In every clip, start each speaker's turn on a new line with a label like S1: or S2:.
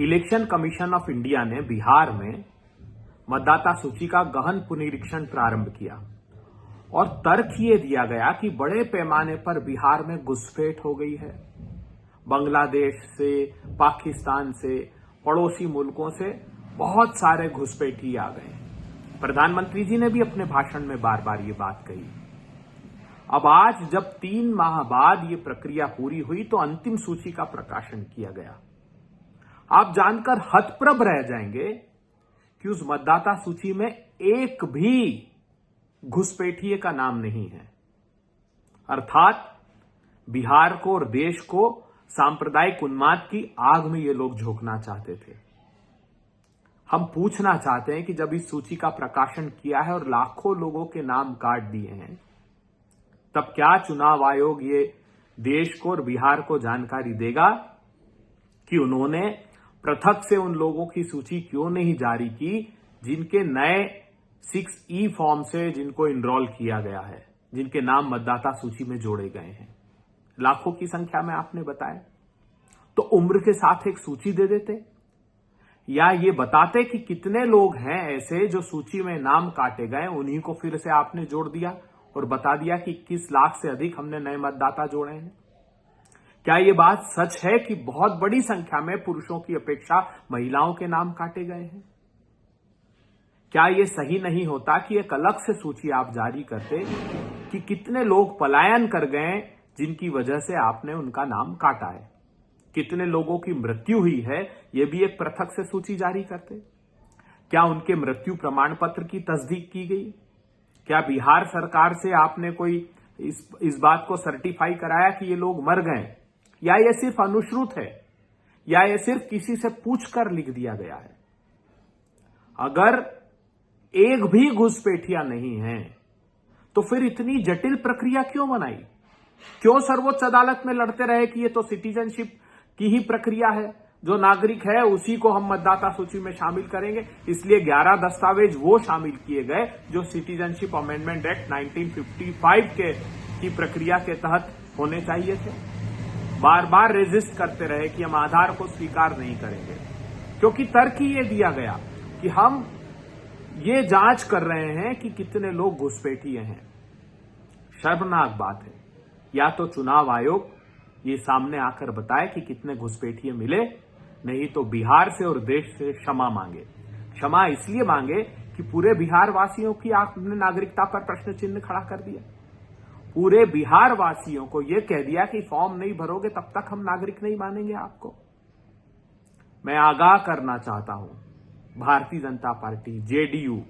S1: Election commission of India ने बिहार में मतदाता सूची का गहन पुनरीक्षण प्रारंभ किया और तर्क ये दिया गया कि बड़े पैमाने पर बिहार में घुसपैठ हो गई है। बांग्लादेश से, पाकिस्तान से, पड़ोसी मुल्कों से बहुत सारे घुसपैठी आ गए हैं। प्रधानमंत्री जी ने भी अपने भाषण में बार बार ये बात कही। अब आज जब 3 माह बाद ये प्रक्रिया पूरी हुई तो अंतिम सूची का प्रकाशन किया गया। आप जानकर हतप्रभ रह जाएंगे कि उस मतदाता सूची में एक भी घुसपैठिए का नाम नहीं है। अर्थात बिहार को और देश को सांप्रदायिक उन्माद की आग में ये लोग झोंकना चाहते थे। हम पूछना चाहते हैं कि जब इस सूची का प्रकाशन किया है और लाखों लोगों के नाम काट दिए हैं, तब क्या चुनाव आयोग ये देश को और बिहार को जानकारी देगा कि उन्होंने पृथक से उन लोगों की सूची क्यों नहीं जारी की जिनके नए 6E फॉर्म से जिनको इनरोल किया गया है, जिनके नाम मतदाता सूची में जोड़े गए हैं। लाखों की संख्या में आपने बताया, तो उम्र के साथ एक सूची दे देते या ये बताते कि कितने लोग हैं ऐसे जो सूची में नाम काटे गए, उन्हीं को फिर से आपने जोड़ दिया और बता दिया कि 21 लाख से अधिक हमने नए मतदाता जोड़े हैं। क्या ये बात सच है कि बहुत बड़ी संख्या में पुरुषों की अपेक्षा महिलाओं के नाम काटे गए हैं? क्या ये सही नहीं होता कि एक अलग से सूची आप जारी करते कि कितने लोग पलायन कर गए जिनकी वजह से आपने उनका नाम काटा है, कितने लोगों की मृत्यु हुई है, यह भी एक पृथक से सूची जारी करते? क्या उनके मृत्यु प्रमाण पत्र की तस्दीक की गई? क्या बिहार सरकार से आपने कोई इस बात को सर्टिफाई कराया कि ये लोग मर गए, या ये सिर्फ अनुश्रुत है, या ये सिर्फ किसी से पूछकर लिख दिया गया है? अगर एक भी घुसपैठिया नहीं है तो फिर इतनी जटिल प्रक्रिया क्यों बनाई? क्यों सर्वोच्च अदालत में लड़ते रहे कि ये तो सिटीजनशिप की ही प्रक्रिया है, जो नागरिक है उसी को हम मतदाता सूची में शामिल करेंगे। इसलिए 11 दस्तावेज वो शामिल किए गए जो सिटीजनशिप अमेंडमेंट एक्ट 1955 की प्रक्रिया के तहत होने चाहिए थे। बार बार रेजिस्ट करते रहे कि हम आधार को स्वीकार नहीं करेंगे, क्योंकि तर्क ही ये दिया गया कि हम ये जांच कर रहे हैं कि कितने लोग घुसपैठिए हैं। शर्मनाक बात है। या तो चुनाव आयोग ये सामने आकर बताए कि कितने घुसपैठिए मिले, नहीं तो बिहार से और देश से क्षमा मांगे। क्षमा इसलिए मांगे कि पूरे बिहार वासियों की आपने नागरिकता पर प्रश्न चिन्ह खड़ा कर दिया। पूरे बिहार वासियों को यह कह दिया कि फॉर्म नहीं भरोगे तब तक हम नागरिक नहीं मानेंगे आपको। मैं आगाह करना चाहता हूं, भारतीय जनता पार्टी जेडीयू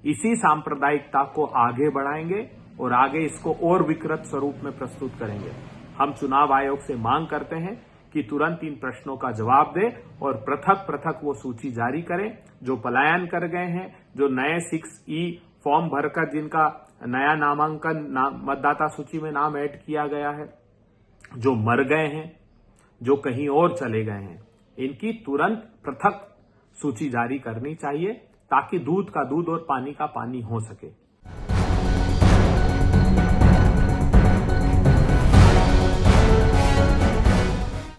S1: इसी सांप्रदायिकता को आगे बढ़ाएंगे और आगे इसको और विकृत स्वरूप में प्रस्तुत करेंगे। हम चुनाव आयोग से मांग करते हैं कि तुरंत इन प्रश्नों का जवाब दे और पृथक पृथक वो सूची जारी करें। जो पलायन कर गए हैं, जो नए 6E फॉर्म भरकर जिनका नया नामांकन मतदाता सूची में नाम ऐड किया गया है, जो मर गए हैं, जो कहीं और चले गए हैं, इनकी तुरंत पृथक सूची जारी करनी चाहिए ताकि दूध का दूध और पानी का पानी हो सके।